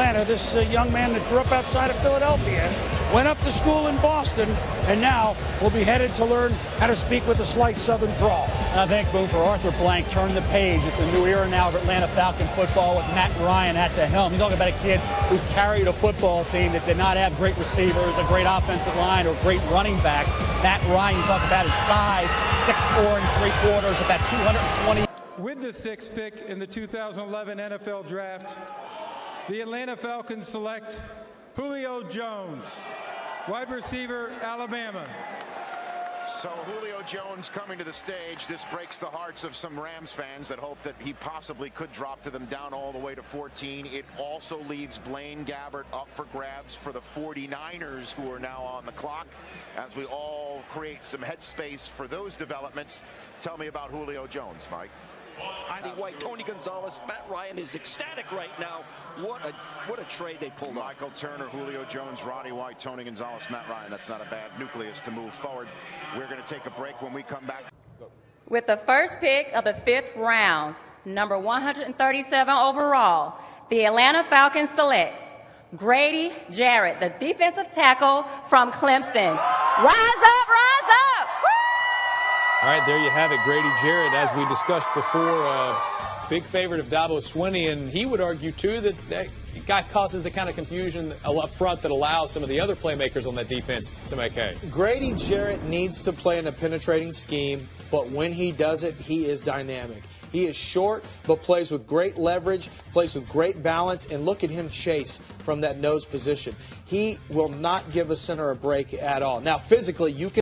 Atlanta. This young man that grew up outside of Philadelphia, went up to school in Boston, and now will be headed to learn how to speak with a slight Southern drawl. I think, Boo, for Arthur Blank, turn the page. It's a new era now of Atlanta Falcon football with Matt Ryan at the helm. You're talking about a kid who carried a football team that did not have great receivers, a great offensive line, or great running backs. Matt Ryan, you talk about his size, 6'4 3/4, about 220. With the 6th pick in the 2011 NFL Draft, the Atlanta Falcons select Julio Jones, wide receiver, Alabama. So Julio Jones coming to the stage. This breaks the hearts of some Rams fans that hope that he possibly could drop to them down all the way to 14. It also leaves Blaine Gabbert up for grabs for the 49ers, who are now on the clock, as we all create some headspace for those developments. Tell me about Julio Jones, Mike. Roddy White, Tony Gonzalez, Matt Ryan is ecstatic right now. What a trade they pulled off. Michael Turner, Julio Jones, Roddy White, Tony Gonzalez, Matt Ryan. That's not a bad nucleus to move forward. We're going to take a break. When we come back. With the first pick of the 5th round, number 137 overall, the Atlanta Falcons select Grady Jarrett, the defensive tackle from Clemson. Rise up, rise up! All right, there you have it, Grady Jarrett, as we discussed before, big favorite of Dabo Swinney, and he would argue, too, that guy causes the kind of confusion up front that allows some of the other playmakers on that defense to make hay. Grady Jarrett needs to play in a penetrating scheme, but when he does it, he is dynamic. He is short, but plays with great leverage, plays with great balance, and look at him chase from that nose position. He will not give a center a break at all. Now, physically, you can.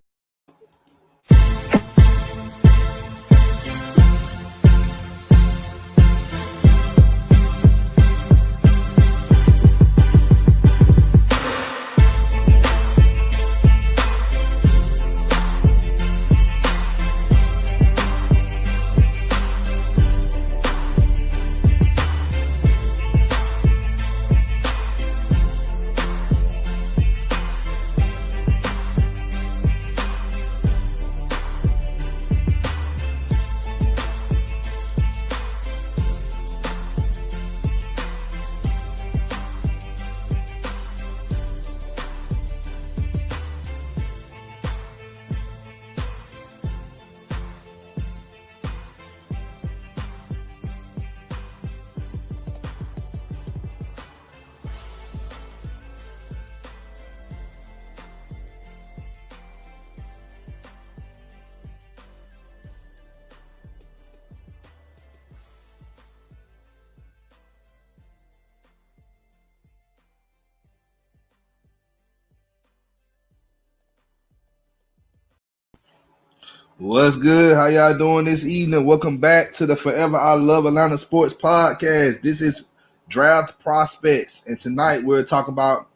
What's good? How y'all doing this evening? Welcome back to the Forever I Love Atlanta Sports Podcast. This is Draft Prospects, and tonight we're talking about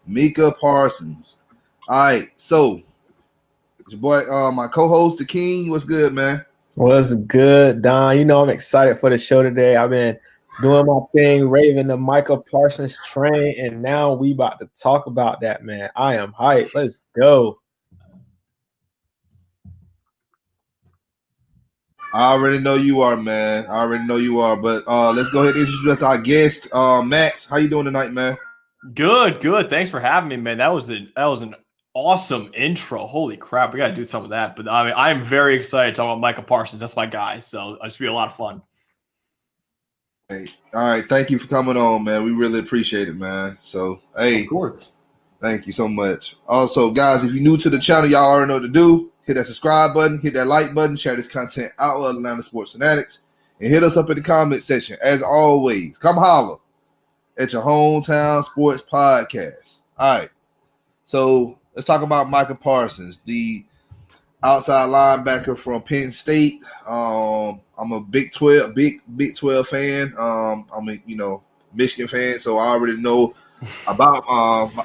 Micah Parsons. All right, so your boy, my co-host, the King. What's good, man? What's good, Don? You know I'm excited for the show today. I've been doing my thing, raving the Micah Parsons train, and now we about to talk about that, man. I am hyped. Let's go. I already know you are, man. I already know you are. But let's go ahead and introduce our guest, Max. How you doing tonight, man? Good. Thanks for having me, man. That was an awesome intro. Holy crap, we got to do some of that. But I mean, I am very excited to talk about Micah Parsons. That's my guy. So it's be a lot of fun. Hey, all right. Thank you for coming on, man. We really appreciate it, man. So, hey, of course. Thank you so much. Also, guys, if you're new to the channel, y'all already know what to do. Hit that subscribe button, hit that like button, share this content out with Atlanta Sports Fanatics, and hit us up in the comment section. As always, come holler at your hometown sports podcast. All right, so let's talk about Micah Parsons, the outside linebacker from Penn State. I'm a Big 12 fan. I'm a Michigan fan, so I already know about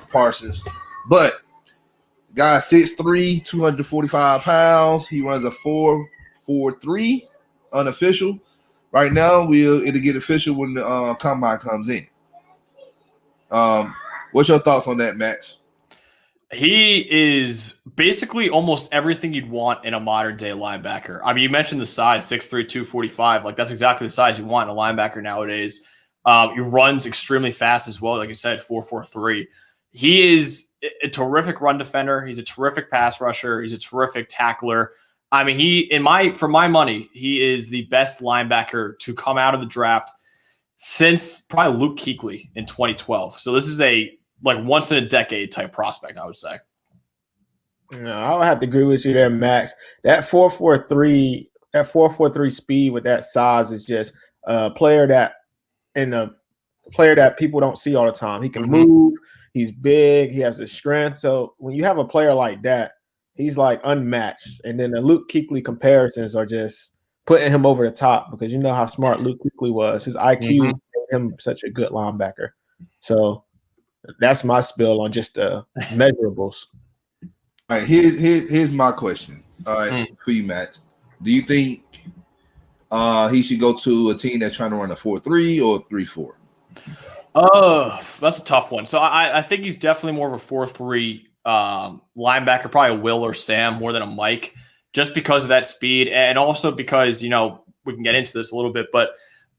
Parsons, but. Guy 6'3", 245 pounds. He runs a 4.43 unofficial. Right now, it'll get official when the combine comes in. What's your thoughts on that, Max? He is basically almost everything you'd want in a modern day linebacker. I mean, you mentioned the size, 6'3", 245. Like, that's exactly the size you want in a linebacker nowadays. He runs extremely fast as well. Like you said, 4.43. He is a terrific run defender. He's a terrific pass rusher. He's a terrific tackler. I mean, for my money, he is the best linebacker to come out of the draft since probably Luke Kuechly in 2012. So this is a once in a decade type prospect, I would say. No, I would have to agree with you there, Max. That 4.43 speed with that size is just a player that people don't see all the time. He can move. He's big. He has the strength. So when you have a player like that, he's like unmatched. And then the Luke Kuechly comparisons are just putting him over the top because you know how smart Luke Kuechly was. His IQ made him such a good linebacker. So that's my spill on just the measurables. All right, here's my question. All right, for you, Max. Do you think he should go to a team that's trying to run a 4.3 or 3.4? Oh, that's a tough one. So I think he's definitely more of a 4.3 linebacker, probably a Will or Sam more than a Mike, just because of that speed, and also because we can get into this a little bit. But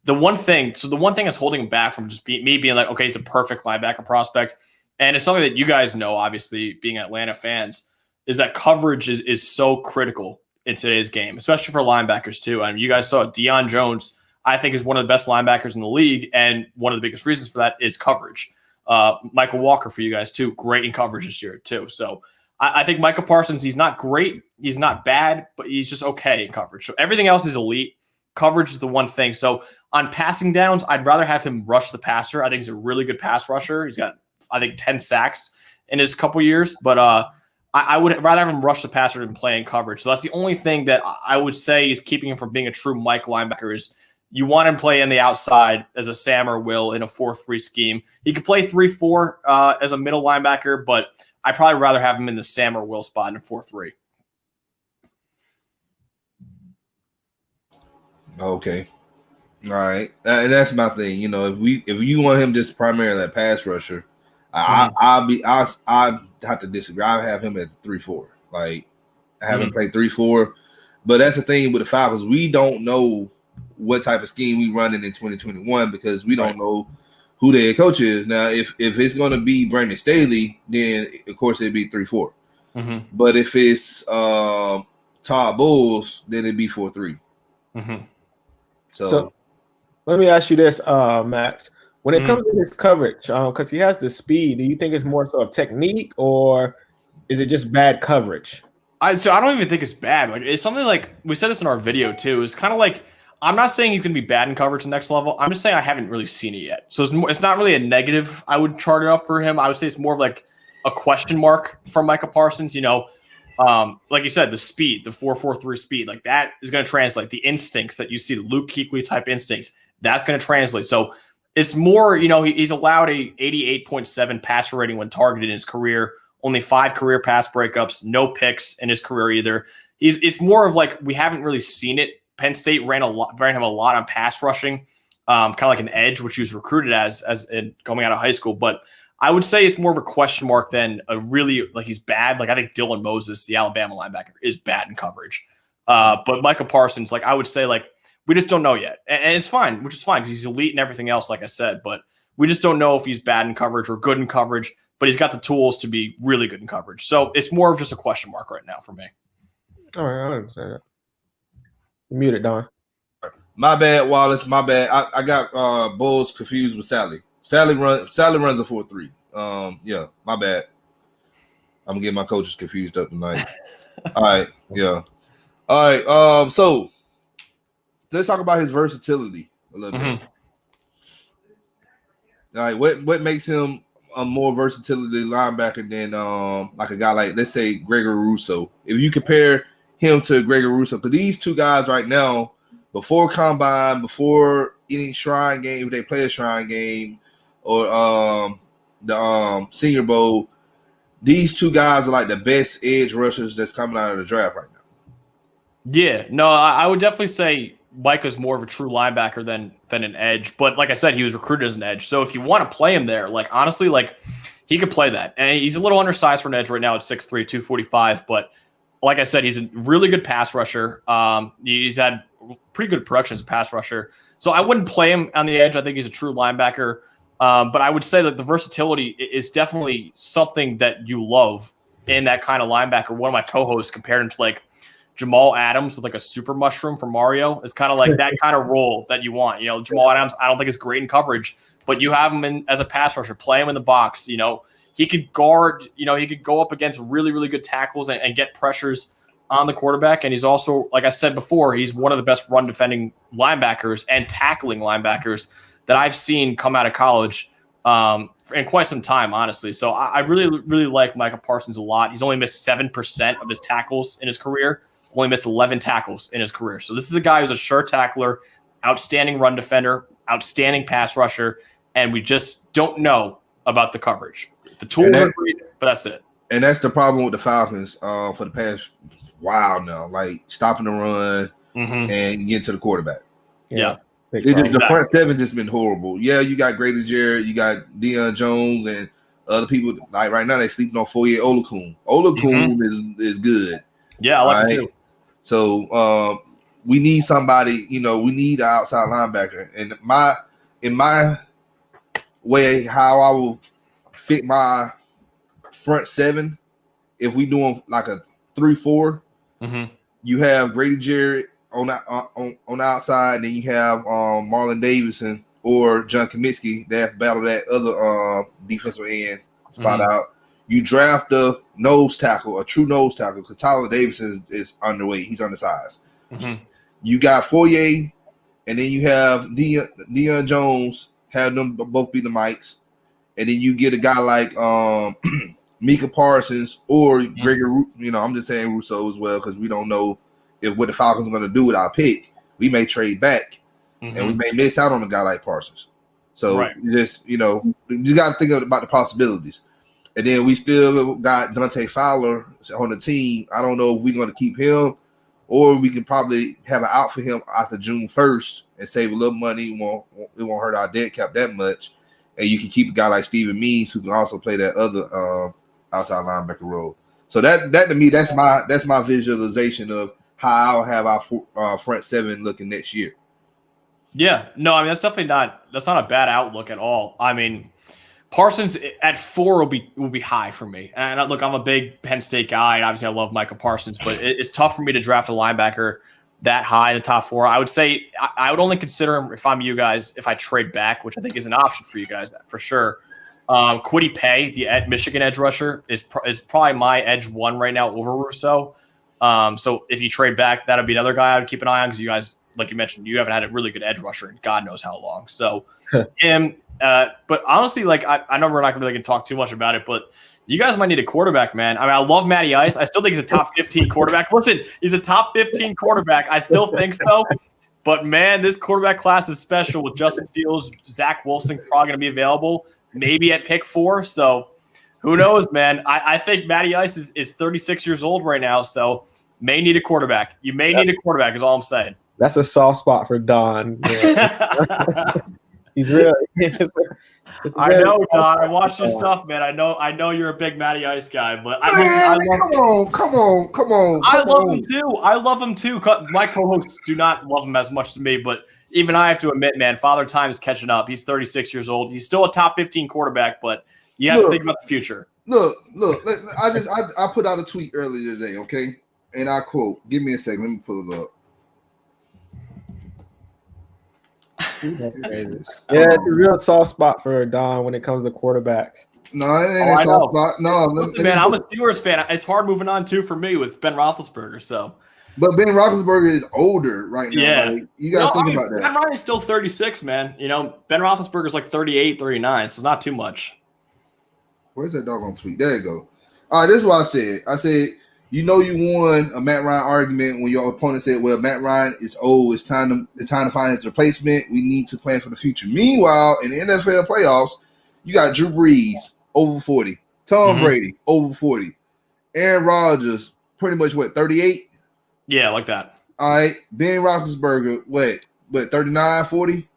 the one thing that's holding him back from just me being like, okay, he's a perfect linebacker prospect, and it's something that you guys know, obviously being Atlanta fans, is that coverage is so critical in today's game, especially for linebackers too. I mean, you guys saw Deion Jones, I think, is one of the best linebackers in the league, and one of the biggest reasons for that is coverage. Michael Walker for you guys too, great in coverage this year too. So I think Micah Parsons, he's not great, he's not bad, but he's just okay in coverage. So everything else is elite. Coverage is the one thing. So on passing downs, I'd rather have him rush the passer. I think he's a really good pass rusher. He's got, I think, 10 sacks in his couple years, but I would rather have him rush the passer than play in coverage. So that's the only thing that I would say is keeping him from being a true Mike linebacker is you want him to play in the outside as a Sam or Will in a 4.3 scheme. He could play 3.4 as a middle linebacker, but I'd probably rather have him in the Sam or Will spot in a 4.3. Okay. All right. And that's my thing. If you want him just primarily a pass rusher, I have to disagree. I have him at 3.4. Like, I haven't played 3.4, but that's the thing with the Falcons. We don't know what type of scheme we running in 2021 because we don't know who the head coach is. Now, if it's going to be Brandon Staley, then of course it'd be 3.4. But if it's Todd Bowles, then it'd be 4.3. So let me ask you this, Max. When it comes to his coverage, because he has the speed, do you think it's more so of technique or is it just bad coverage? I don't even think it's bad. Like, it's something like we said this in our video too. It's kind of like, I'm not saying he's going to be bad in coverage the next level. I'm just saying I haven't really seen it yet. So it's not really a negative I would chart it up for him. I would say it's more of like a question mark for Micah Parsons. Like you said, the speed, the 4.43 speed, like that is going to translate. The instincts that you see, the Luke Kuechly type instincts, that's going to translate. So it's more, he's allowed a 88.7 passer rating when targeted in his career, only 5 career pass breakups, no picks in his career either. It's more of like, we haven't really seen it. Penn State ran him a lot on pass rushing, kind of like an edge, which he was recruited as coming out of high school. But I would say it's more of a question mark than a really, like, he's bad. Like, I think Dylan Moses, the Alabama linebacker, is bad in coverage. But Micah Parsons, like, I would say, like, we just don't know yet. And it's fine, which is fine because he's elite and everything else, like I said. But we just don't know if he's bad in coverage or good in coverage. But he's got the tools to be really good in coverage. So it's more of just a question mark right now for me. All right, I understand that. Muted, Don. My bad, Wallace. My bad. I got Bulls confused with Sally. Sally runs a 4.3. Yeah, my bad. I'm gonna get my coaches confused up tonight. All right, yeah. All right. So let's talk about his versatility a little bit. All right, what makes him a more versatility linebacker than like a guy like, let's say, Gregory Rousseau? If you compare him to Gregory Rousseau, because these two guys right now, before combine, before any shrine game, if they play a shrine game or the Senior Bowl, these two guys are like the best edge rushers that's coming out of the draft right now. Yeah, no, I would definitely say Micah's more of a true linebacker than an edge. But like I said, he was recruited as an edge. So if you want to play him there, like, honestly, like, he could play that. And he's a little undersized for an edge right now at 6'3", 245. But like I said, he's a really good pass rusher. He's had pretty good production as a pass rusher. So I wouldn't play him on the edge. I think he's a true linebacker. But I would say that the versatility is definitely something that you love in that kind of linebacker. One of my co-hosts compared him to like Jamal Adams with like a super mushroom from Mario. Is kind of like that kind of role that you want. You know, Jamal Adams, I don't think is great in coverage, but you have him in as a pass rusher, play him in the box. You know, he could guard, you know, he could go up against really, really good tackles and get pressures on the quarterback. And he's also, like I said before, he's one of the best run defending linebackers and tackling linebackers that I've seen come out of college in quite some time, honestly. So I really, really like Micah Parsons a lot. He's only missed 7% of his tackles in his career, only missed 11 tackles in his career. So this is a guy who's a sure tackler, outstanding run defender, outstanding pass rusher, and we just don't know about the coverage. The tools are great, but that's it. And that's the problem with the Falcons for the past while now, like stopping the run and getting to the quarterback. Yeah. It's just the front seven just been horrible. Yeah, you got Grady Jarrett, you got Deion Jones, and other people. Like right now, they sleeping on Foye Oluokun. Oluokun is good. Yeah, I like him too. So we need somebody. You know, we need an outside linebacker. And in my way, how I will fit my front seven, if we doing like a 3-4, you have Grady Jarrett on the outside, and then you have Marlon Davidson or John Kaminsky that battle that other defensive end spot out. You draft a nose tackle, a true nose tackle, because Tyler Davidson is underweight. He's undersized. You got Foye, and then you have Deion Jones, have them both be the mics, and then you get a guy like Micah Parsons or Gregory. You know, I'm just saying Rousseau as well, because we don't know if what the Falcons are going to do with our pick. We may trade back, and we may miss out on a guy like Parsons. So you just got to think about the possibilities. And then we still got Dante Fowler on the team. I don't know if we're going to keep him, or we can probably have an out for him after June 1st and save a little money. It won't hurt our dead cap that much. And you can keep a guy like Steven Means, who can also play that other outside linebacker role. So that to me, that's my visualization of how I'll have our front seven looking next year. Yeah, no, I mean that's not a bad outlook at all. I mean, Parsons at 4 will be high for me. And look, I'm a big Penn State guy, and obviously I love Micah Parsons, but it's tough for me to draft a linebacker that high in the top 4. I would say I would only consider him if I'm you guys if I trade back, which I think is an option for you guys for sure. Kwity Paye, the Michigan edge rusher, is probably my edge 1 right now over Rousseau. So if you trade back, that'll be another guy I would keep an eye on, because you guys, like you mentioned, you haven't had a really good edge rusher in God knows how long. So him, but honestly, like I know we're not really going to talk too much about it, but you guys might need a quarterback, man. I mean, I love Matty Ice. I still think he's a top 15 quarterback. Listen, he's a top 15 quarterback. I still think so. But man, this quarterback class is special with Justin Fields, Zach Wilson probably going to be available, maybe at pick 4. So who knows, man? I think Matty Ice is 36 years old right now, so may need a quarterback. You may need a quarterback is all I'm saying. That's a soft spot for Don. He's real. I know, Don. I watched your stuff, man. I know you're a big Matty Ice guy, but Come on. I love him too. I love him too. My co-hosts do not love him as much as me, but even I have to admit, man, Father Time is catching up. He's 36 years old. He's still a top 15 quarterback, but you have to think about the future. Look. I put out a tweet earlier today, okay? And I quote, give me a second. Let me pull it up. Yeah, it's a real soft spot for Don when it comes to quarterbacks. No, it ain't a soft spot. No, man, I'm a Steelers fan. It's hard moving on too for me with Ben Roethlisberger. So, but Ben Roethlisberger is older right now. Yeah, like, you got to think about that. Ben Ryan's still 36, man. You know, Ben Roethlisberger's like 38, 39, so it's not too much. Where's that doggone tweet? There you go. All right, this is what I said. I said, you know, you won a Matt Ryan argument when your opponent said, well, Matt Ryan is old. It's time to find his replacement. We need to plan for the future. Meanwhile, in the NFL playoffs, you got Drew Brees over 40, Tom Brady over 40, Aaron Rodgers pretty much 38? Yeah, like that. All right, Ben Roethlisberger, what 39, 40?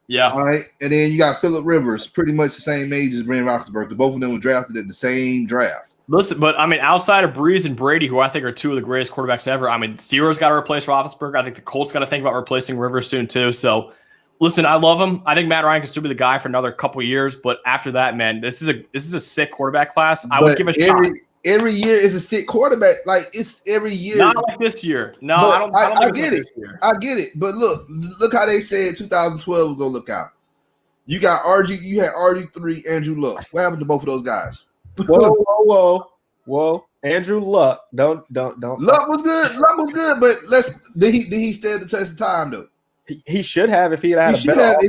Yeah. All right, and then you got Phillip Rivers, pretty much the same age as Ben Roethlisberger. Both of them were drafted at the same draft. Listen, but I mean, outside of Breeze and Brady, who I think are two of the greatest quarterbacks ever, I mean, Steelers got to replace Roethlisberger. I think the Colts got to think about replacing Rivers soon too. So, listen, I love him. I think Matt Ryan can still be the guy for another couple of years. But after that, man, this is a sick quarterback class. I would give a shot. Every year is a sick quarterback. Like it's every year. Not like this year. No, I don't. I get it. I get it. But look how they said 2012 was gonna look out. You got RG. You had RG3, Andrew Luck. What happened to both of those guys? Whoa. Andrew Luck. Don't. Luck was good. Luck was good. But did he stand the test of time though? He should have if he had if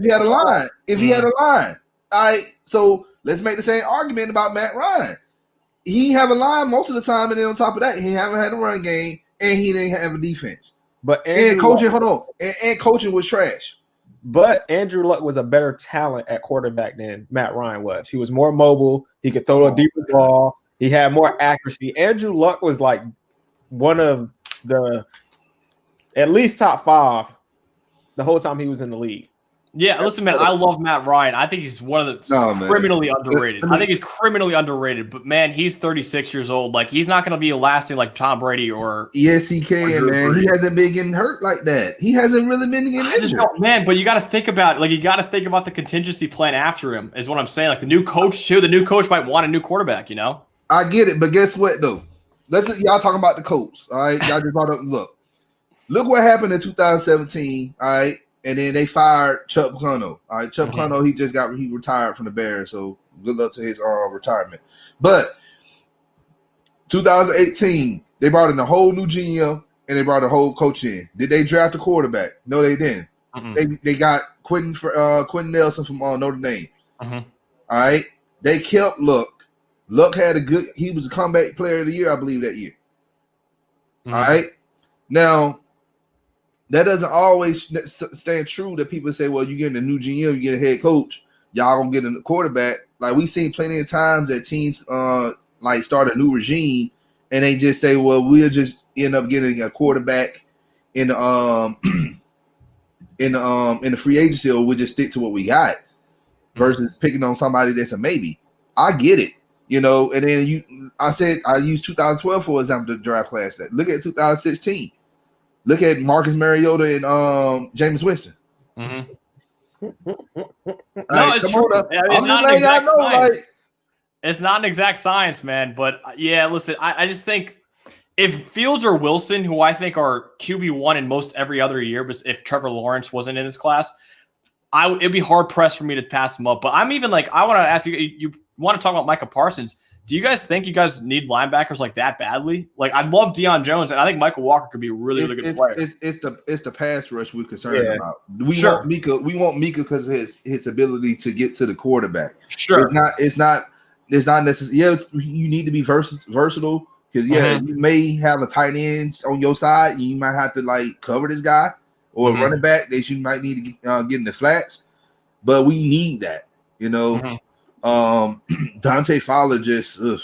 he had a line. If he had a line. All right. So let's make the same argument about Matt Ryan. He have a line most of the time, and then on top of that, he haven't had a run game, and he didn't have a defense. But coaching was trash. But Andrew Luck was a better talent at quarterback than Matt Ryan was. He was more mobile. He could throw a deeper ball. He had more accuracy. Andrew Luck was like one of the at least top 5 the whole time he was in the league. Yeah, listen, man, I love Matt Ryan. I think he's one of the criminally underrated. I think he's criminally underrated, but man, he's 36 years old. Like, he's not going to be lasting like Tom Brady or. Yes, he can, man. He hasn't been getting hurt like that. He hasn't really been getting injured. Man, but you got to think about the contingency plan after him, is what I'm saying. Like, the new coach, too. The new coach might want a new quarterback, you know? I get it, but guess what, though? Y'all talking about the Colts, all right? Y'all just brought up, look what happened in 2017, all right? And then they fired Chuck Pagano. All right, Chuck Pagano, he retired from the Bears, so good luck to his retirement. But 2018, they brought in a whole new GM and they brought a whole coach in. Did they draft a quarterback? No, they didn't. They got Quentin Nelson from Notre Dame. All right, they kept Luck. Luck had he was a comeback player of the year, I believe, that year. All right, now. That doesn't always stand true that people say, well, you get a new GM, you get a head coach, y'all gonna get a quarterback. Like, we've seen plenty of times that teams start a new regime and they just say, well, we'll just end up getting a quarterback in the free agency, or we'll just stick to what we got versus picking on somebody that's a maybe. I get it, you know. And then I used 2012 for example, the draft class. Look at 2016. Look at Marcus Mariota and Jameis Winston. No, it's true. It's not an exact science. It's not an exact science, man. But yeah, listen, I just think if Fields or Wilson, who I think are QB1 in most every other year, but if Trevor Lawrence wasn't in this class, it'd be hard pressed for me to pass him up. But I'm even like, I want to ask you, you want to talk about Micah Parsons. Do you guys think you guys need linebackers like that badly? Like, I love Deion Jones, and I think Michael Walker could be a really good player. It's the pass rush we're concerned about. We want Micah because of his ability to get to the quarterback. Sure, it's not necessary. Yes, you need to be versatile because you may have a tight end on your side, and you might have to cover this guy or a running back that you might need to get in the flats. But we need that, you know. Dante Fowler just so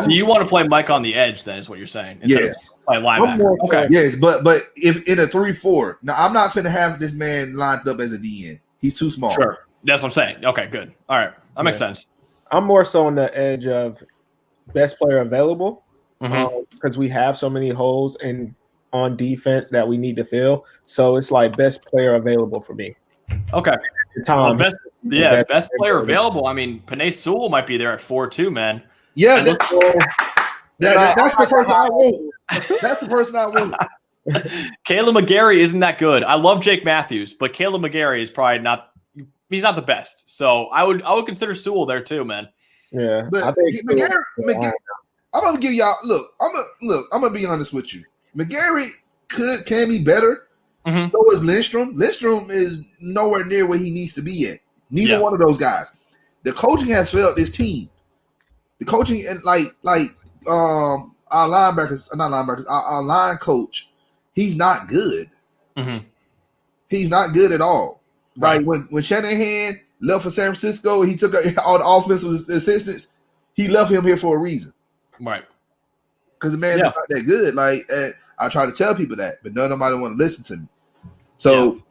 you want to play Mike on the edge, then, is what you're saying? Yes. Play linebacker. Okay. Yes, but if in a 3-4, now I'm not finna have this man lined up as a DN. He's too small. Sure. That's what I'm saying. Okay, good. All right. That makes sense. I'm more so on the edge of best player available because we have so many holes on defense that we need to fill. So it's like best player available for me. Okay. Best player available. I mean, Penei Sewell might be there at 4-2, man. Yeah, that's the person I want. That's the person I want. Caleb McGarry isn't that good. I love Jake Matthews, but Caleb McGarry is probably not. He's not the best. So I would consider Sewell there too, man. Yeah, but I think McGarry. I'm gonna give y'all I'm gonna be honest with you. McGarry can be better. So is Lindstrom. Lindstrom is nowhere near where he needs to be at. Neither one of those guys. The coaching has failed this team. The coaching and our linebackers, our line coach, he's not good. He's not good at all. Right. Like when Shanahan left for San Francisco, he took all the offensive assistants. He left him here for a reason. Right. Because the man's not that good. I try to tell people that, but nobody want to listen to me. So,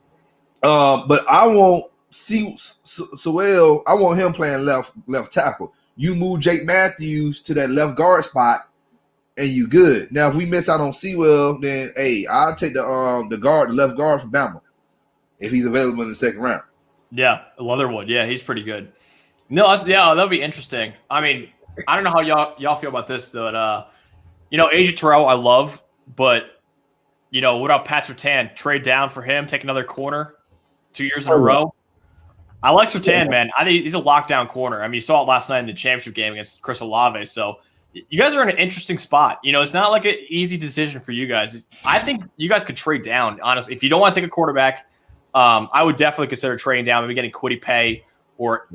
but I want Sewell. I want him playing left tackle. you move Jake Matthews to that left guard spot, and you good. Now, if we miss out on Sewell, then hey, I'll take the left guard from Bama if he's available in the second round. Yeah, Leatherwood. Yeah, he's pretty good. No, that'll be interesting. I mean, I don't know how y'all feel about this, but AJ Terrell I love, but what about Pat Surtain? Trade down for him, take another corner 2 years in a row. I like Surtain, man. I think he's a lockdown corner. I mean, you saw it last night in the championship game against Chris Olave. So you guys are in an interesting spot. It's not like an easy decision for you guys. I think you guys could trade down, honestly. If you don't want to take a quarterback, I would definitely consider trading down, maybe getting Kwity Paye or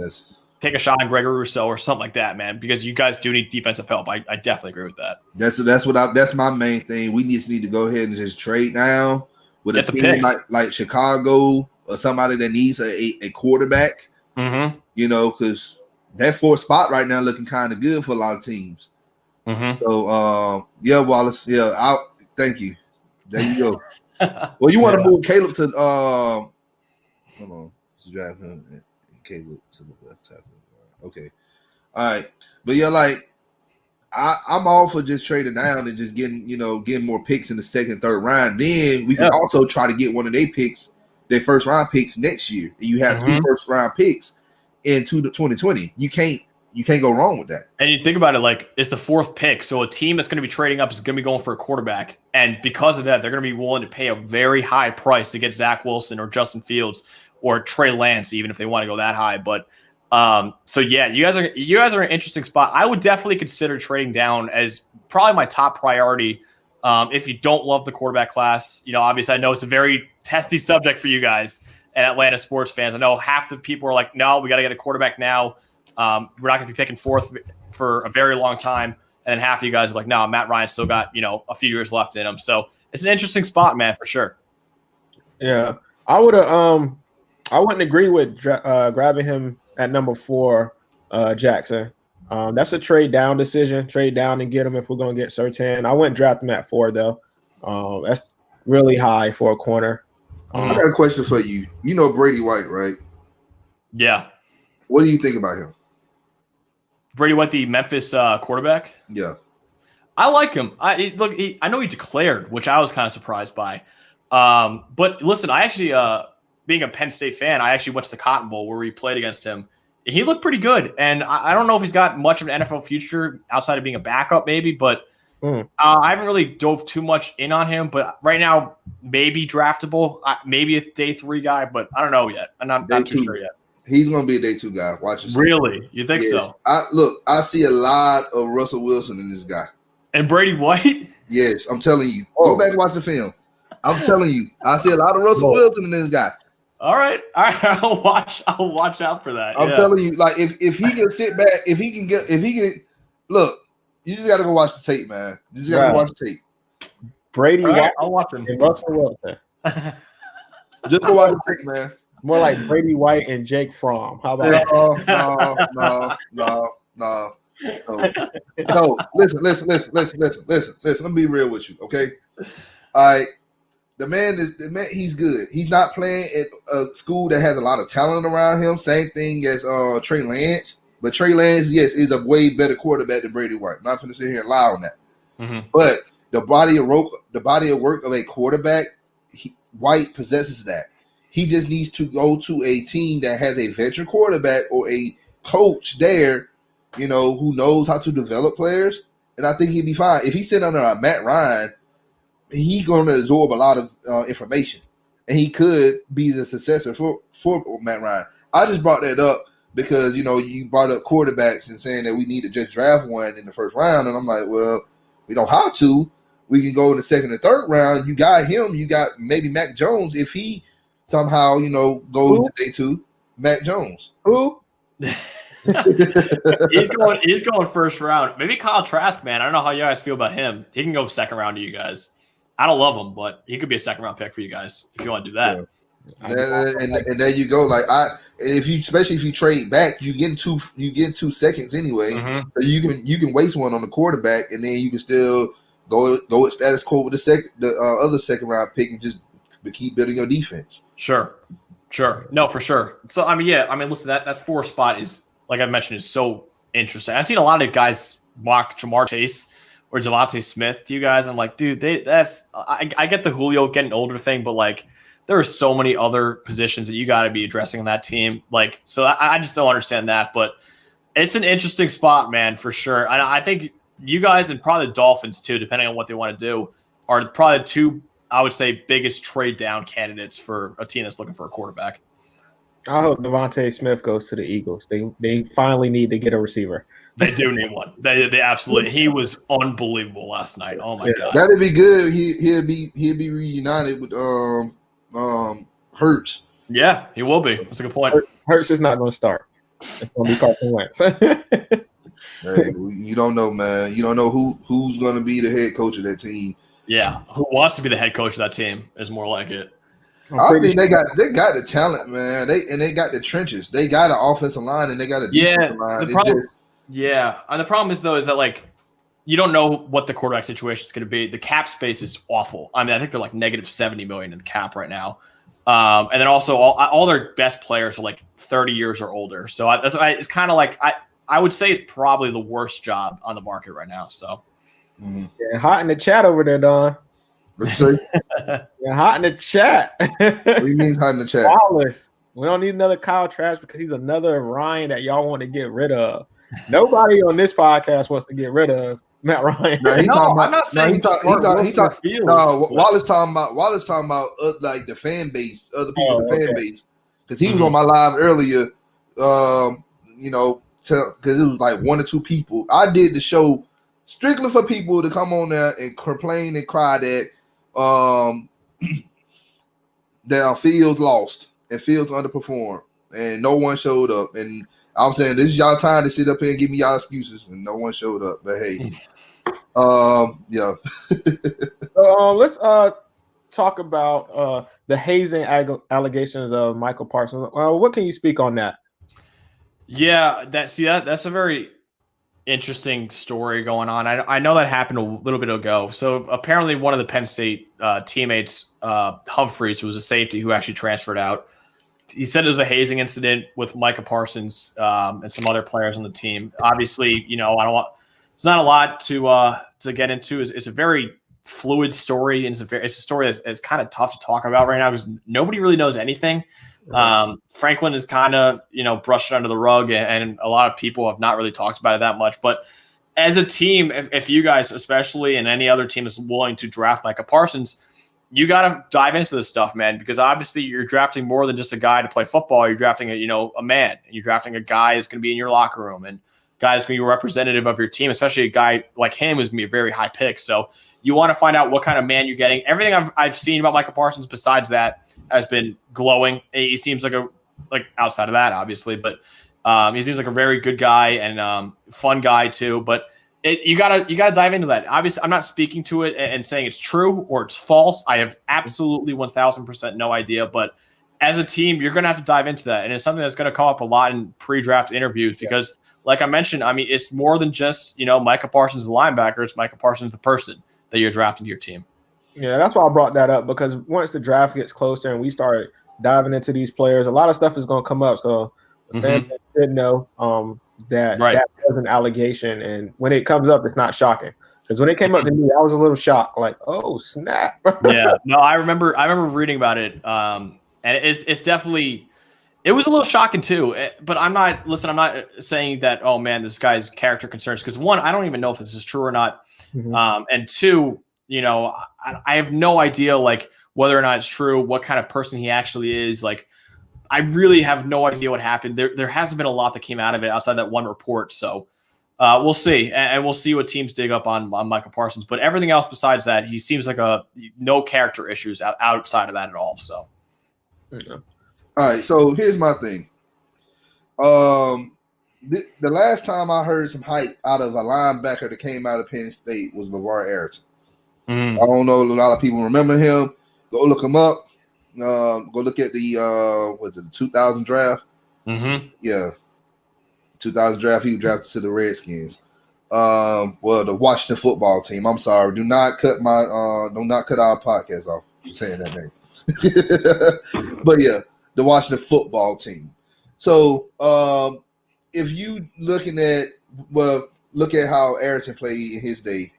take a shot on Gregory Rousseau or something like that, man, because you guys do need defensive help. I definitely agree with that. That's my main thing. We just need to go ahead and just trade down with a team like Chicago or somebody that needs a quarterback. Mm-hmm. Because that fourth spot right now looking kind of good for a lot of teams. Mm-hmm. So Wallace, thank you. There you go. Well, you want to move Caleb to hold on, to draft him and Caleb to the left tackle. Okay, all right, but I'm all for just trading down and just getting more picks in the second, third round. Then we can also try to get one of their first round picks next year. You have two first round picks into the 2020. You can't go wrong with that. And you think about it, it's the fourth pick. So a team that's going to be trading up is going to be going for a quarterback. And because of that, they're going to be willing to pay a very high price to get Zach Wilson or Justin Fields or Trey Lance, even if they want to go that high. But you guys are in an interesting spot. I would definitely consider trading down as probably my top priority. If you don't love the quarterback class, obviously I know it's a very testy subject for you guys and Atlanta sports fans. I know half the people are like, no, we got to get a quarterback now. We're not going to be picking fourth for a very long time. And then half of you guys are like, no, Matt Ryan's still got, a few years left in him. So it's an interesting spot, man, for sure. Yeah. I wouldn't agree with grabbing him at number 4, Jackson. That's a trade down decision. Trade down and get him if we're going to get Surtain. I wouldn't draft him at 4, though. That's really high for a corner. I got a question for you. You know Brady White, right? Yeah. What do you think about him? Brady White, the Memphis quarterback? Yeah. I like him. I know he declared, which I was kind of surprised by. But listen, I actually, being a Penn State fan, I actually went to the Cotton Bowl where we played against him. He looked pretty good. And I don't know if he's got much of an NFL future outside of being a backup maybe, but I haven't really dove too much in on him. But right now, maybe draftable, maybe a day 3 guy, but I don't know yet. I'm not too sure yet. He's going to be a day 2 guy. Watch yourself. Really? You think so? I see a lot of Russell Wilson in this guy. And Brady White? Yes, I'm telling you. Go back and watch the film. I'm telling you. I see a lot of Russell Wilson in this guy. All right. I'll watch out for that. I'm telling you, if he can sit back, if he can look, you just got to go watch the tape, man. You just got to watch the tape. Brady White. I'll watch him. And Russell Wilson. Just go watch the tape, man. More like Brady White and Jake Fromm. How about that? No. Listen. Let me be real with you, okay? All right. The man, he's good. He's not playing at a school that has a lot of talent around him. Same thing as Trey Lance. But Trey Lance, yes, is a way better quarterback than Brady White. I'm not going to sit here and lie on that. Mm-hmm. But the body of work of a quarterback, White possesses that. He just needs to go to a team that has a veteran quarterback or a coach there, who knows how to develop players. And I think he'd be fine. If he's sitting under a Matt Ryan, he's going to absorb a lot of information. And he could be the successor for Matt Ryan. I just brought that up because, you brought up quarterbacks and saying that we need to just draft one in the first round. And I'm like, well, we don't have to. We can go in the second and third round. You got him. You got maybe Mac Jones if he somehow, goes to day 2. Mac Jones. Who? He's going first round. Maybe Kyle Trask, man. I don't know how you guys feel about him. He can go second round to you guys. I don't love him, but he could be a second round pick for you guys if you want to do that. Yeah. And there you go. Especially if you trade back, you get 2 seconds anyway. Mm-hmm. So you can waste one on the quarterback, and then you can still go at status quo with the other second round pick and just keep building your defense. Sure. No, for sure. So listen, that 4 spot is, like I mentioned, is so interesting. I've seen a lot of guys mock Jamar Chase or Devontae Smith to you guys. I'm like, dude, I get the Julio getting older thing, but like there are so many other positions that you got to be addressing on that team. Like, so I just don't understand that, but it's an interesting spot, man, for sure. And I think you guys and probably the Dolphins too, depending on what they want to do, are probably the two, I would say, biggest trade down candidates for a team that's looking for a quarterback. I hope Devontae Smith goes to the Eagles. They finally need to get a receiver. They do need one. They absolutely. He was unbelievable last night. Oh my god, that'd be good. He'll be reunited with Hurts. Yeah, he will be. That's a good point. Hurts is not going to start. It's going to be Carson Wentz. Hey, you don't know, man. You don't know who's going to be the head coach of that team. Yeah, who wants to be the head coach of that team is more like it. I think they got the talent, man. They got the trenches. They got an offensive line and they got a defensive line. The problem is though is that like you don't know what the quarterback situation is going to be. The cap space is awful. I mean, I think they're like negative $70 million in the cap right now, and then also all their best players are like 30 years or older. So it's kind of like I would say it's probably the worst job on the market right now. So yeah, hot in the chat over there, Don. Let's see. Yeah, hot in the chat. What do you mean hot in the chat? Wallace. We don't need another Kyle Trask because he's another Ryan that y'all want to get rid of. Nobody on this podcast wants to get rid of Matt Ryan. Wallace talking about like the fan base, other people in the fan base, because he was on my live earlier. Because it was like one or two people. I did the show strictly for people to come on there and complain and cry that that Fields lost and Fields underperformed and no one showed up. And I'm saying this is y'all time to sit up here and give me y'all excuses, and no one showed up. But hey, yeah. So let's talk about the hazing allegations of Micah Parsons. What can you speak on that? Yeah, that's a very interesting story going on. I know that happened a little bit ago. So apparently one of the Penn State teammates, Humphreys, who was a safety who actually transferred out, he said it was a hazing incident with Micah Parsons and some other players on the team. Obviously, there's not a lot to get into. It's a very fluid story, and it's a story that's kind of tough to talk about right now because nobody really knows anything. Franklin is kind of, brushed it under the rug, and a lot of people have not really talked about it that much. But as a team, if you guys, especially, and any other team is willing to draft Micah Parsons, you got to dive into this stuff, man, because obviously you're drafting more than just a guy to play football. You're drafting a man, and you're drafting a guy who's going to be in your locker room, and guy who's going to be a representative of your team, especially a guy like him who's going to be a very high pick. So you want to find out what kind of man you're getting. Everything I've seen about Micah Parsons besides that has been glowing. He seems like outside of that, obviously, but he seems like a very good guy and fun guy too. But you gotta dive into that. Obviously, I'm not speaking to it and saying it's true or it's false. I have absolutely 1,000% no idea. But as a team, you're gonna have to dive into that, and it's something that's gonna come up a lot in pre-draft interviews because, like I mentioned, I mean, it's more than just Micah Parsons the linebacker. It's Micah Parsons the person that you're drafting to your team. Yeah, that's why I brought that up, because once the draft gets closer and we start diving into these players, a lot of stuff is going to come up. So the fans should know that was an allegation, and when it comes up, it's not shocking. Because when it came up to me, I was a little shocked, like, oh snap. Yeah, no, I remember reading about it, and it's definitely. It was a little shocking too, but I'm not saying that, oh man, this guy's character concerns, because one, I don't even know if this is true or not. And two, I have no idea like whether or not it's true, what kind of person he actually is. Like, I really have no idea what happened. There hasn't been a lot that came out of it outside that one report. So we'll see. And we'll see what teams dig up on Micah Parsons. But everything else besides that, he seems like no character issues outside of that at all. So. All right. So here's my thing. The last time I heard some hype out of a linebacker that came out of Penn State was LeVar Arrington. I don't know, a lot of people remember him. Go look him up. Go look at the 2000 draft? Yeah, 2000 draft. He was drafted to the Redskins. The Washington football team. I'm sorry. Do not cut our podcast off for saying that name. But yeah, the Washington football team. So if you looking at well, look at how Arrington played in his day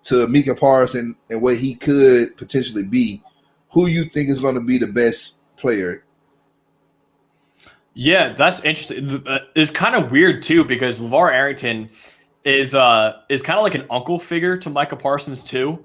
to Micah Parsons and what he could potentially be. Who you think is going to be the best player? Yeah, that's interesting. It's kind of weird too because LeVar Arrington is kind of like an uncle figure to Micah Parsons too.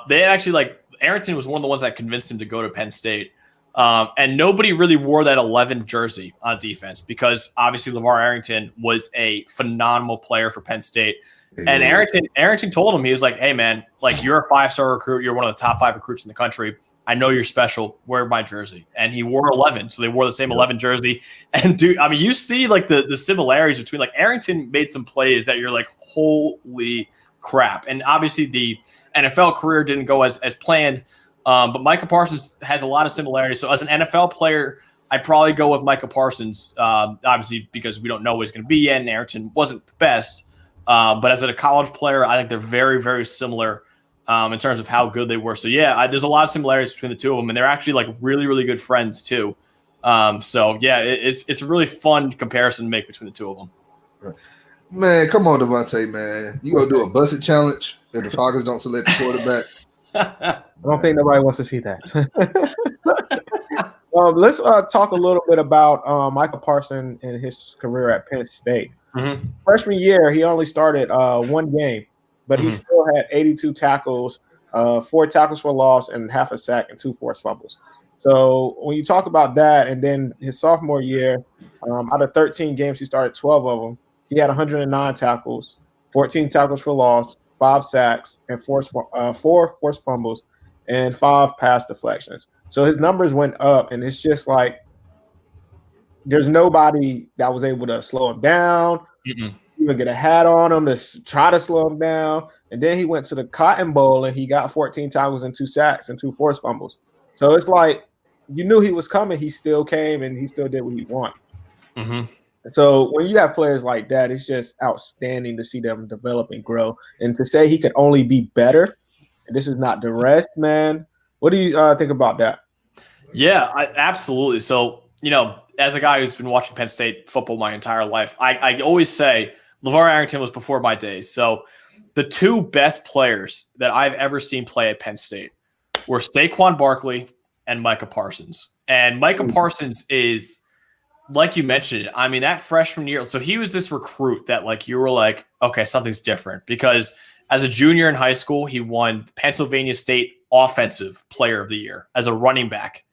They actually Arrington was one of the ones that convinced him to go to Penn State. And nobody really wore that 11 jersey on defense because obviously LeVar Arrington was a phenomenal player for Penn State. And Arrington told him, he was like, hey man, like you're a 5-star recruit. You're one of the top 5 recruits in the country. I know you're special. Wear my jersey. And he wore 11. So they wore the same 11 jersey. And dude, I mean, you see like the similarities between like Arrington made some plays that you're like, holy crap. And obviously the NFL career didn't go as planned. But Micah Parsons has a lot of similarities. So as an NFL player, I'd probably go with Micah Parsons, obviously because we don't know what he's going to be yet. And Arrington wasn't the best. But as a college player, I think they're very, very similar in terms of how good they were. So yeah, there's a lot of similarities between the two of them, and they're actually like really, really good friends too. So yeah, it's a really fun comparison to make between the two of them. Right. Man, come on, Devontae, man. You gonna do a busted challenge if the Falcons don't select the quarterback? I don't think nobody wants to see that. Let's talk a little bit about Micah Parsons and his career at Penn State. Mm-hmm. Freshman year, he only started one game, but he still had 82 tackles, 4 tackles for loss, and half a sack and 2 forced fumbles. So when you talk about that, and then his sophomore year, out of 13 games, he started 12 of them. He had 109 tackles, 14 tackles for loss, 5 sacks, and 4 forced fumbles, and 5 pass deflections. So his numbers went up, and it's just like there's nobody that was able to slow him down, even get a hat on him to try to slow him down. And then he went to the Cotton Bowl, and he got 14 tackles and 2 sacks and 2 forced fumbles. So it's like you knew he was coming. He still came, and he still did what he wanted. So when you have players like that, it's just outstanding to see them develop and grow. And to say he could only be better, and this is not the rest, man. What do you think about that? Yeah, absolutely. So, as a guy who's been watching Penn State football my entire life, I always say LeVar Arrington was before my days. So the 2 best players that I've ever seen play at Penn State were Saquon Barkley and Micah Parsons. And Micah Parsons is, like you mentioned, I mean, that freshman year, so he was this recruit that like you were like, okay, something's different. Because as a junior in high school, he won Pennsylvania State Offensive Player of the Year as a running back.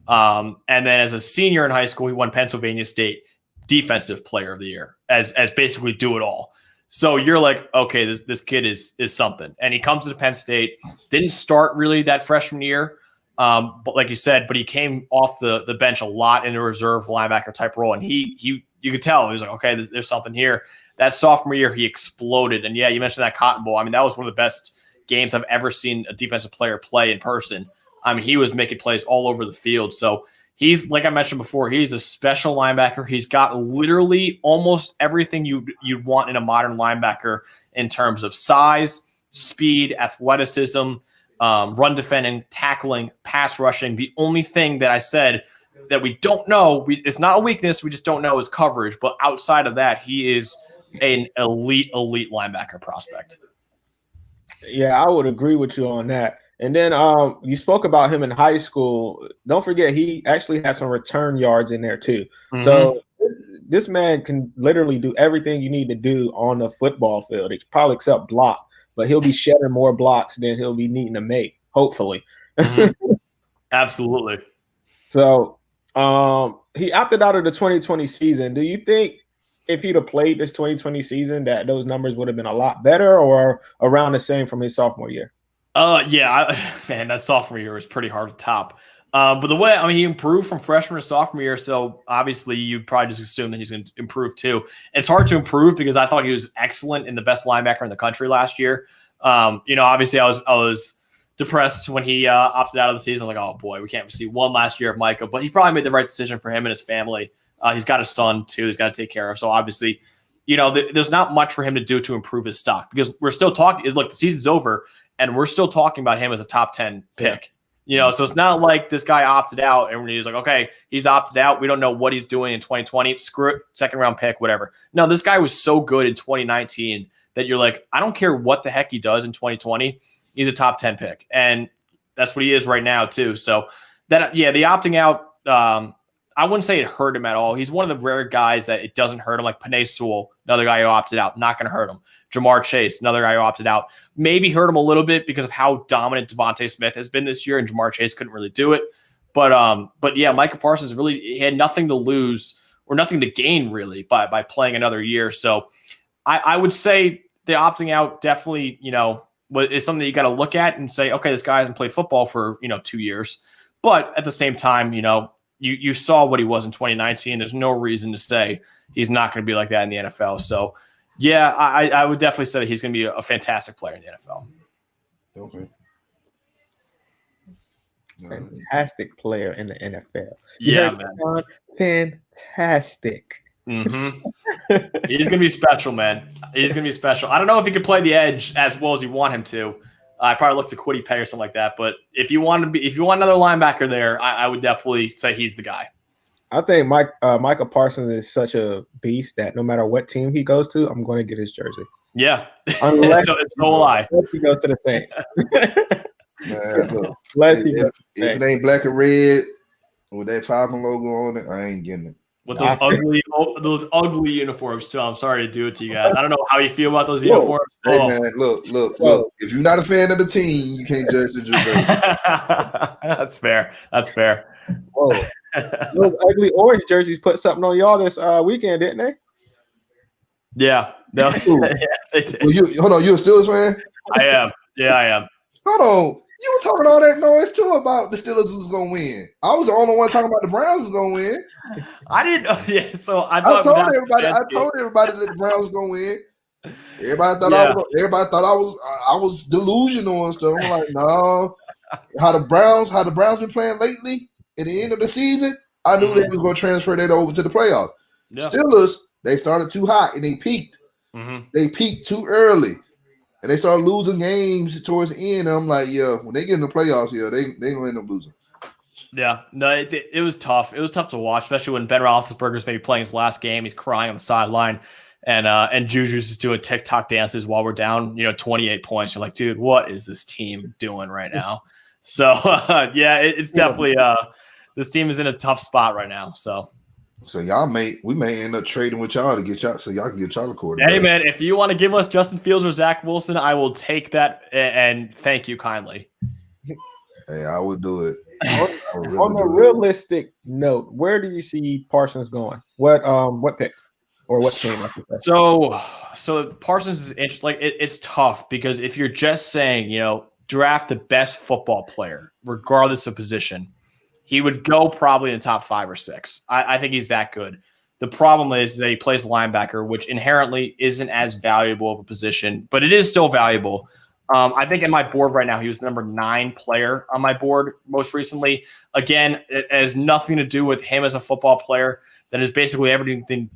And then as a senior in high school, he won Pennsylvania State Defensive Player of the Year as basically do it all. So you're like, okay, this kid is something. And he comes to Penn State, didn't start really that freshman year. But like you said, but he came off the bench a lot in a reserve linebacker type role. And you could tell he was like, okay, there's something here. That sophomore year, he exploded. And yeah, you mentioned that Cotton Bowl. I mean, that was one of the best games I've ever seen a defensive player play in person. I mean, he was making plays all over the field. So he's, like I mentioned before, he's a special linebacker. He's got literally almost everything you'd want in a modern linebacker in terms of size, speed, athleticism, run defending, tackling, pass rushing. The only thing that I said that we don't know, it's not a weakness, we just don't know, is coverage. But outside of that, he is an elite linebacker prospect. Yeah, I would agree with you on that. And then you spoke about him in high school. Don't forget, he actually has some return yards in there too. So this man can literally do everything you need to do on the football field. It's probably except block, but he'll be shedding more blocks than he'll be needing to make, hopefully. Absolutely. So he opted out of the 2020 season. Do you think if he'd have played this 2020 season that those numbers would have been a lot better or around the same from his sophomore year? Man, that sophomore year was pretty hard to top. But the way, I mean, he improved from freshman to sophomore year, so obviously you'd probably just assume that he's going to improve too. It's hard to improve because I thought he was excellent and the best linebacker in the country last year. Obviously I was depressed when he opted out of the season. I was like, oh boy, we can't see one last year of Micah, but he probably made the right decision for him and his family. He's got a son too he's got to take care of. So obviously, there's not much for him to do to improve his stock because we're still talking. Look, the season's over and we're still talking about him as a top 10 pick. So it's not like this guy opted out and he's like, okay, he's opted out. We don't know what he's doing in 2020. Screw it, second round pick, whatever. No, this guy was so good in 2019 that you're like, I don't care what the heck he does in 2020. He's a top 10 pick. And that's what he is right now too. So the opting out, I wouldn't say it hurt him at all. He's one of the rare guys that it doesn't hurt him, like Penei Sewell, another guy who opted out, not going to hurt him. Jamar Chase, another guy who opted out, maybe hurt him a little bit because of how dominant Devontae Smith has been this year, and Jamar Chase couldn't really do it. But yeah, Micah Parsons he had nothing to lose or nothing to gain really by playing another year. So I would say the opting out definitely, is something that you got to look at and say, okay, this guy hasn't played football for 2 years, but at the same time, you saw what he was in 2019. There's no reason to say he's not going to be like that in the NFL. So, yeah, I would definitely say that he's going to be a fantastic player in the NFL. Okay. Fantastic player in the NFL. Yeah, man. Fantastic. Mm-hmm. He's going to be special, man. He's going to be special. I don't know if he could play the edge as well as you want him to. I probably look to Kwity Paye or something like that. But if you want another linebacker there, I would definitely say he's the guy. I think Micah Parsons is such a beast that no matter what team he goes to, I'm going to get his jersey. Yeah. Unless so will I. he goes to the Saints. Man, look, if it ain't black and red with that Falcon logo on it, I ain't getting it. With those ugly uniforms too. I'm sorry to do it to you guys. I don't know how you feel about those uniforms. Hey man, look. If you're not a fan of the team, you can't judge the jersey. That's fair. Whoa. Those ugly orange jerseys put something on y'all this weekend, didn't they? Yeah. No. Yeah, they did. Well, hold on, you a Steelers fan? I am. Yeah, I am. Hold on. You were talking all that noise too about the Steelers was gonna win. I was the only one talking about the Browns was gonna win. I didn't. Yeah, so I told everybody that the Browns was gonna win. Everybody thought I was delusional and stuff. I'm like, no. How the Browns been playing lately at the end of the season, I knew they was gonna transfer that over to the playoffs. Yeah. Steelers, they started too hot and they peaked. Mm-hmm. They peaked too early. And they started losing games towards the end. And I'm like, yeah, when they get in the playoffs, yeah, they gonna end up losing. Yeah, no, it was tough. It was tough to watch, especially when Ben Roethlisberger's maybe playing his last game. He's crying on the sideline, and Juju's just doing TikTok dances while we're down, 28 points. You're like, dude, what is this team doing right now? So yeah, it's definitely this team is in a tough spot right now. So we may end up trading with y'all to get y'all so y'all can get y'all a quarterback. Hey man, if you want to give us Justin Fields or Zach Wilson, I will take that and thank you kindly. Hey, I would do it. On a realistic note, where do you see Parsons going? What pick or what team? So Parsons is interesting. Like it's tough because if you're just saying, draft the best football player, regardless of position, he would go probably in the top 5 or 6. I think he's that good. The problem is that he plays linebacker, which inherently isn't as valuable of a position, but it is still valuable. I think in my board right now, he was the number 9 player on my board most recently. Again, it has nothing to do with him as a football player. That is basically everything.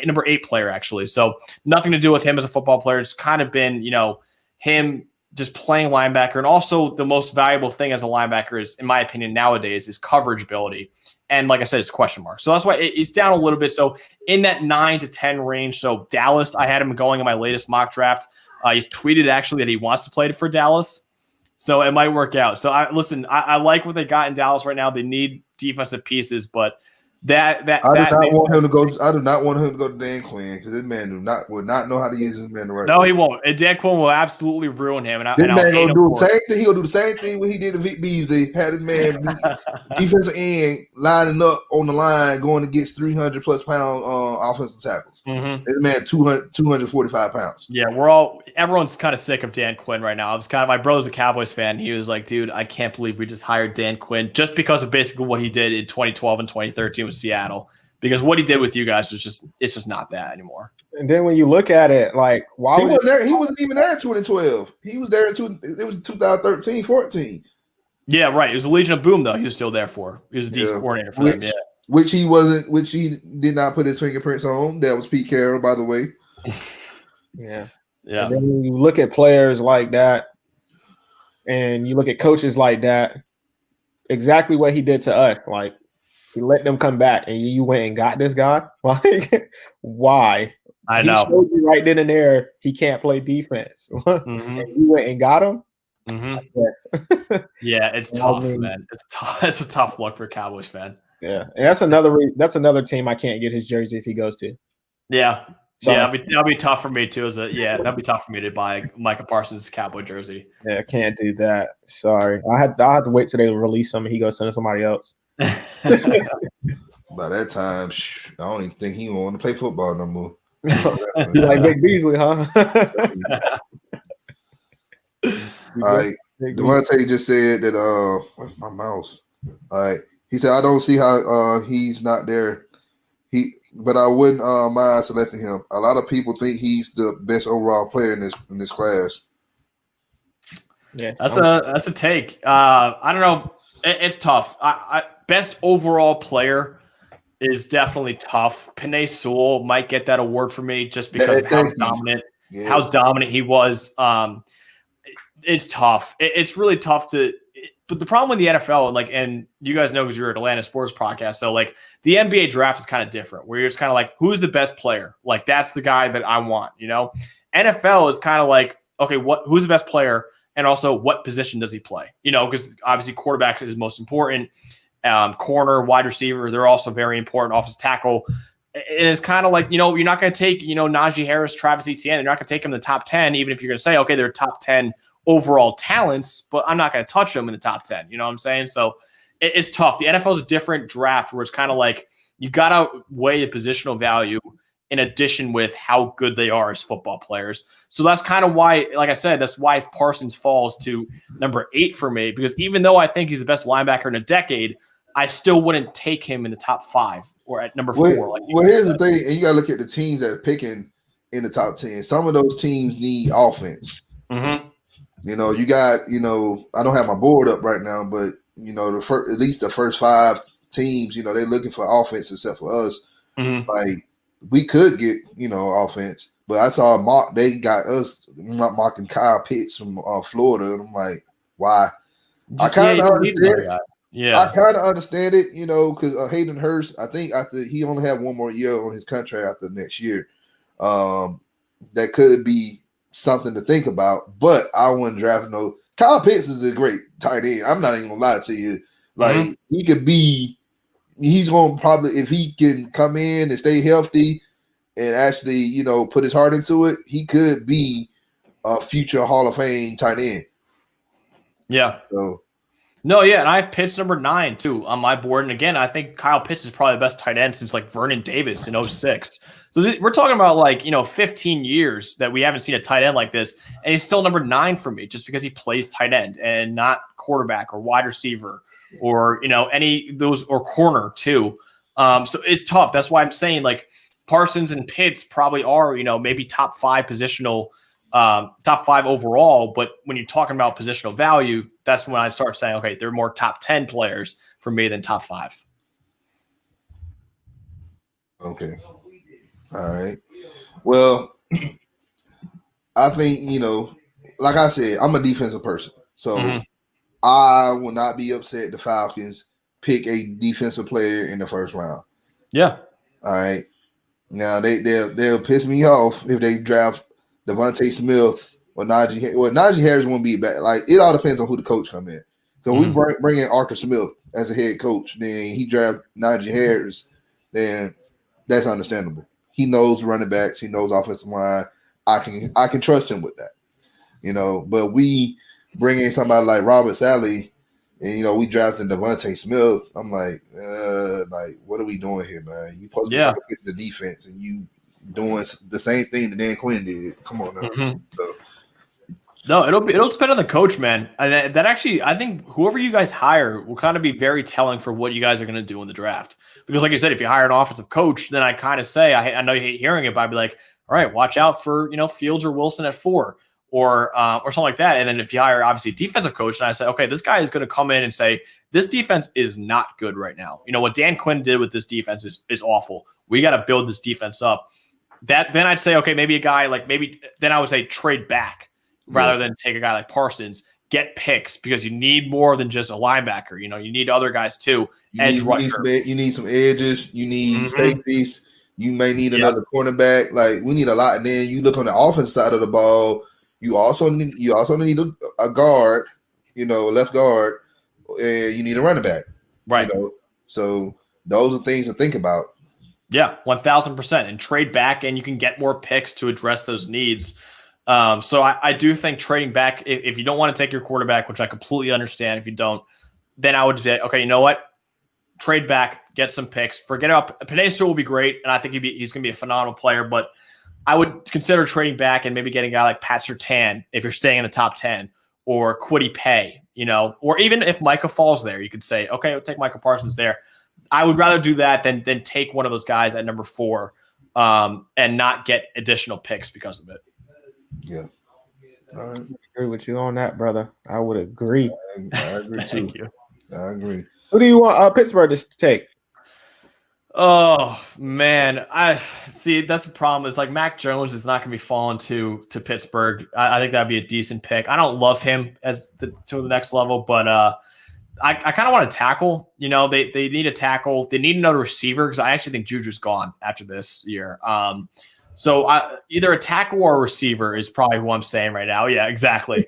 Number 8 player, actually. So nothing to do with him as a football player. It's kind of been, him just playing linebacker. And also the most valuable thing as a linebacker is, in my opinion, nowadays is coverage ability. And like I said, it's question mark. So that's why it's down a little bit. So in that 9 to 10 range. So Dallas, I had him going in my latest mock draft. He's tweeted actually that he wants to play for Dallas. So it might work out. So I like what they got in Dallas right now. They need defensive pieces, but I do not want him to go to Dan Quinn because this man would not know how to use his man the right way. No, he won't. And Dan Quinn will absolutely ruin him. This man gonna do the same thing. He gonna do the same thing when he did to Vic Beasley. Had his man defensive end lining up on the line, going against 300+ pound offensive tackles. Mm-hmm. This man 245 pounds. Yeah, everyone's kind of sick of Dan Quinn right now. My brother's a Cowboys fan. He was like, dude, I can't believe we just hired Dan Quinn just because of basically what he did in 2012 and 2013 with Seattle. Because what he did with you guys it's just not that anymore. And then when you look at it, like, why he wasn't there? He wasn't even there in 2012. He was there it was 2013, 14. Yeah, right. It was the Legion of Boom though. He was still there for. He was a defensive coordinator for them. Yeah. Which he did not put his fingerprints on. That was Pete Carroll, by the way. Yeah. Yeah. And then when you look at players like that, and you look at coaches like that, exactly what he did to us. Like, he let them come back, and you went and got this guy. Like, why? I He know. showed you right then and there he can't play defense. Mm-hmm. And you went and got him. Mm-hmm. Yeah, it's tough, I mean, man. It's tough. It's a tough look for Cowboys fan. Yeah, and that's another team I can't get his jersey if he goes to. Yeah. So, yeah, that'll be tough for me too. That'd be tough for me to buy Micah Parsons' Cowboy jersey. Yeah, I can't do that. Sorry, I'll have to wait till they release him and he goes to somebody else. By that time, I don't even think he want to play football no more. You like Vic Beasley, huh? All right, Devontae just said that. Where's my mouse? All right, he said I don't see how he's not there. But I wouldn't mind selecting him. A lot of people think he's the best overall player in this class. Yeah, that's a take. I don't know. It's tough. Best overall player is definitely tough. Penei Sewell might get that award for me just because of how dominant he was. It's tough. It's really tough to. But the problem with the NFL, and you guys know because you're at Atlanta Sports Podcast, so the NBA draft is kind of different, where you're just kind of like, who's the best player? Like, that's the guy that I want, NFL is kind of like, okay, who's the best player? And also, what position does he play? Because obviously quarterback is most important. Corner, wide receiver, they're also very important. Offensive tackle. And it's kind of like, you're not going to take, Najee Harris, Travis Etienne. You're not going to take them in the top 10, even if you're going to say, okay, they're top 10 overall talents, but I'm not going to touch them in the top 10. You know what I'm saying? So it's tough. The NFL is a different draft where it's kind of like you got to weigh the positional value in addition with how good they are as football players. So that's kind of why, like I said, that's why Parsons falls to number 8 for me, because even though I think he's the best linebacker in a decade, I still wouldn't take him in the top 5 or at number 4. Well, here's the thing, and you got to look at the teams that are picking in the top 10. Some of those teams need offense. Mm-hmm. You got, I don't have my board up right now, but at least the first 5 teams, they're looking for offense except for us. Mm-hmm. Like, we could get, offense, but I saw they got us mocking Kyle Pitts from Florida, and I'm like, why? I kind of understand it. Yeah, I kind of understand it, because Hayden Hurst, I think after he only had one more year on his contract after next year, that could be something to think about, but I wouldn't draft no. Kyle Pitts is a great tight end. I'm not even gonna lie to you. Like, he could be, he's gonna probably, if he can come in and stay healthy and actually, put his heart into it, he could be a future Hall of Fame tight end. Yeah. So. No, yeah, and I have Pitts number 9 too on my board. And again, I think Kyle Pitts is probably the best tight end since Vernon Davis in 2006. So we're talking about 15 years that we haven't seen a tight end like this, and he's still number 9 for me just because he plays tight end and not quarterback or wide receiver or any of those, or corner too. So it's tough. That's why I'm saying Parsons and Pitts probably are maybe top 5 positional. Top 5 overall, but when you're talking about positional value, that's when I start saying, okay, they're more top 10 players for me than top 5. Okay. All right. Well, I think, like I said, I'm a defensive person. So I will not be upset the Falcons pick a defensive player in the first round. Yeah. All right. Now, they'll piss me off if they draft Devontae Smith or Najee. Well, Najee Harris won't be back. It all depends on who the coach come in. So we bring in Arthur Smith as a head coach, then he draft Najee Harris, then that's understandable. He knows running backs, he knows offensive line. I can trust him with that. But we bring in somebody like Robert Saleh, and we drafted Devontae Smith. I'm like, what are we doing here, man? You supposed to fix the defense, and you doing the same thing that Dan Quinn did. Come on now. So. No, it'll depend on the coach, man. That actually, I think whoever you guys hire will kind of be very telling for what you guys are going to do in the draft. Because, like you said, if you hire an offensive coach, then I kind of say, I know you hate hearing it, but I'd be like, all right, watch out for Fields or Wilson at 4, or something like that. And then if you hire obviously a defensive coach, and I say, okay, this guy is going to come in and say, this defense is not good right now. What Dan Quinn did with this defense is awful. We got to build this defense up. Then I'd say, okay, maybe a guy then I would say trade back rather than take a guy like Parsons, get picks because you need more than just a linebacker. You need other guys too. You need some edges. You need safeties. You may need another cornerback. Like, we need a lot. And then you look on the offense side of the ball. You also need a guard, left guard, and you need a running back. Right. So those are things to think about. Yeah, 1,000%. And trade back, and you can get more picks to address those needs. So I do think trading back, if you don't want to take your quarterback, which I completely understand if you don't, then I would say, okay, you know what? Trade back, get some picks. Forget about Penn State will be great, and I think he's going to be a phenomenal player, but I would consider trading back and maybe getting a guy like Pat Surtain if you're staying in the top 10, or Kwity Paye, or even if Micah falls there, you could say, okay, I'll take Micah Parsons there. I would rather do that than take one of those guys at number 4 and not get additional picks because of it. Yeah. All right. I agree with you on that, brother. I would agree. I agree too. Thank you. I agree. Who do you want Pittsburgh to take? Oh man, I see. That's the problem. Is like Mac Jones is not going to be falling to Pittsburgh. I think that'd be a decent pick. I don't love him to the next level, but I kind of want to tackle. They need a tackle. They need another receiver because I actually think Juju's gone after this year. So either a tackle or a receiver is probably who I'm saying right now. Yeah, exactly.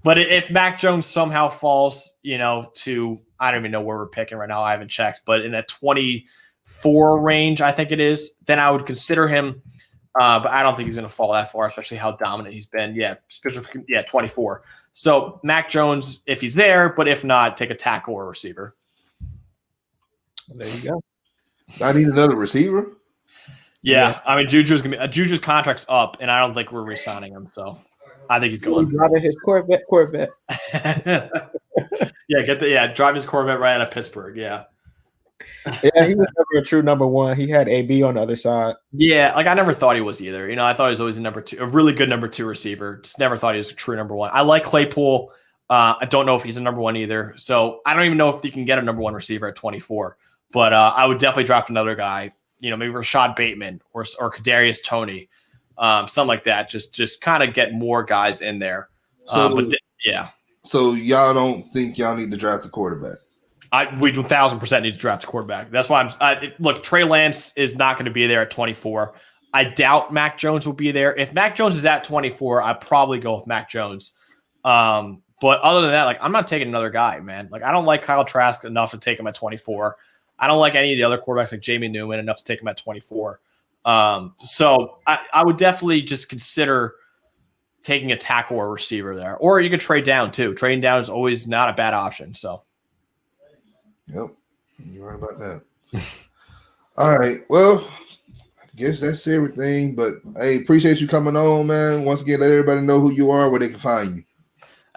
But if Mac Jones somehow falls, to I don't even know where we're picking right now. I haven't checked, but in that 24 range, I think it is, then I would consider him. But I don't think he's going to fall that far, especially how dominant he's been. Yeah, 24. So Mac Jones, if he's there, but if not, take a tackle or a receiver. There you go. I need another receiver. Yeah. I mean, Juju's contract's up, and I don't think we're re-signing him. So I think he's going. Driving his Corvette. Drive his Corvette right out of Pittsburgh. Yeah. Yeah, he was never a true number 1. He had AB on the other side. Yeah, like I never thought he was either. I thought he was always a really good number 2 receiver. Just never thought he was a true number 1. I like Claypool. I don't know if he's a number 1 either. So I don't even know if you can get a number 1 receiver at 24. But I would definitely draft another guy. Maybe Rashad Bateman or Kadarius Toney, something like that. Just kind of get more guys in there. So y'all don't think y'all need to draft a quarterback? We 1,000% need to draft a quarterback. That's why look, Trey Lance is not going to be there at 24. I doubt Mac Jones will be there. If Mac Jones is at 24, I'd probably go with Mac Jones. But other than that, I'm not taking another guy, man. I don't like Kyle Trask enough to take him at 24. I don't like any of the other quarterbacks like Jamie Newman enough to take him at 24. So I would definitely just consider taking a tackle or receiver there. Or you could trade down too. Trading down is always not a bad option. So. Yep, you're right about that. All right, well, I guess that's everything. But hey, appreciate you coming on, man. Once again, let everybody know who you are, where they can find you.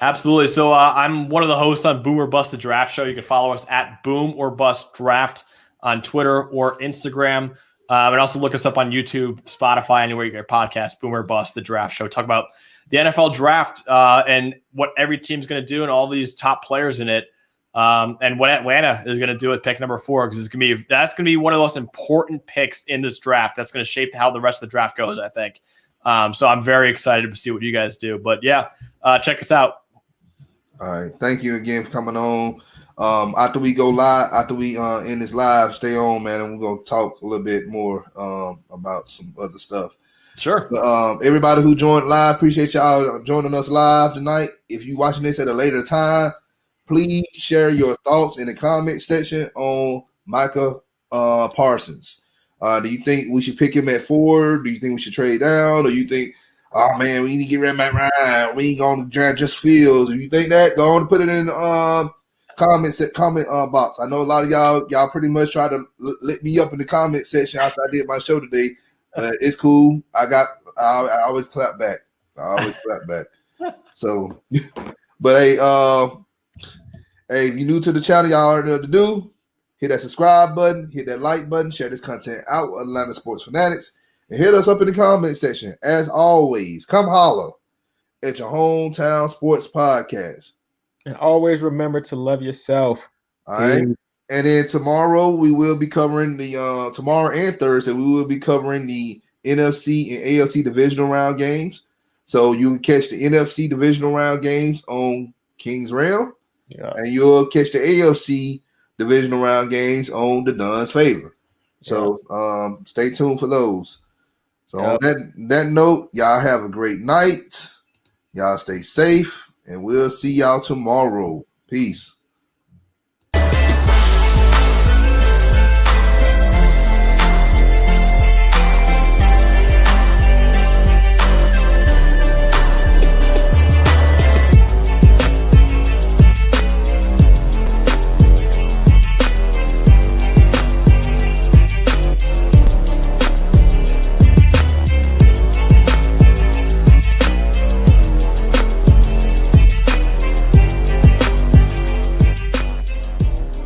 Absolutely. So I'm one of the hosts on Boom or Bust the Draft Show. You can follow us at Boom or Bust Draft on Twitter or Instagram. And also look us up on YouTube, Spotify, anywhere you get your podcast, Boom or Bust the Draft Show. Talk about the NFL draft and what every team's going to do and all these top players in it. And what Atlanta is going to do at pick number 4, because that's going to be one of the most important picks in this draft. That's going to shape how the rest of the draft goes, I think. So I'm very excited to see what you guys do. But yeah, check us out. All right, thank you again for coming on. After we go live, after we end this live, stay on, man, and we're gonna talk a little bit more about some other stuff. Sure. But, everybody who joined live, appreciate y'all joining us live tonight. If you're watching this at a later time, please share your thoughts in the comment section on Micah Parsons. Do you think we should pick him at 4? Do you think we should trade down? Or you think, oh man, we need to get rid of Matt Ryan, we ain't going to draft just Fields? If you think that, go on and put it in the comment box. I know a lot of y'all pretty much try to let me up in the comment section after I did my show today. It's cool. I always clap back. So, but hey, if you're new to the channel, y'all already know what to do. Hit that subscribe button, hit that like button, share this content out with Atlanta Sports Fanatics, and hit us up in the comment section. As always, come holler at your hometown sports podcast. And always remember to love yourself. All right. And then tomorrow we will be covering tomorrow and Thursday, we will be covering the NFC and AFC divisional round games. So you can catch the NFC divisional round games on King's Realm, Yeah. and you'll catch the AFC divisional round games on the Don's Favor. So stay tuned for those. So on that note, y'all have a great night. Y'all stay safe, and we'll see y'all tomorrow. Peace.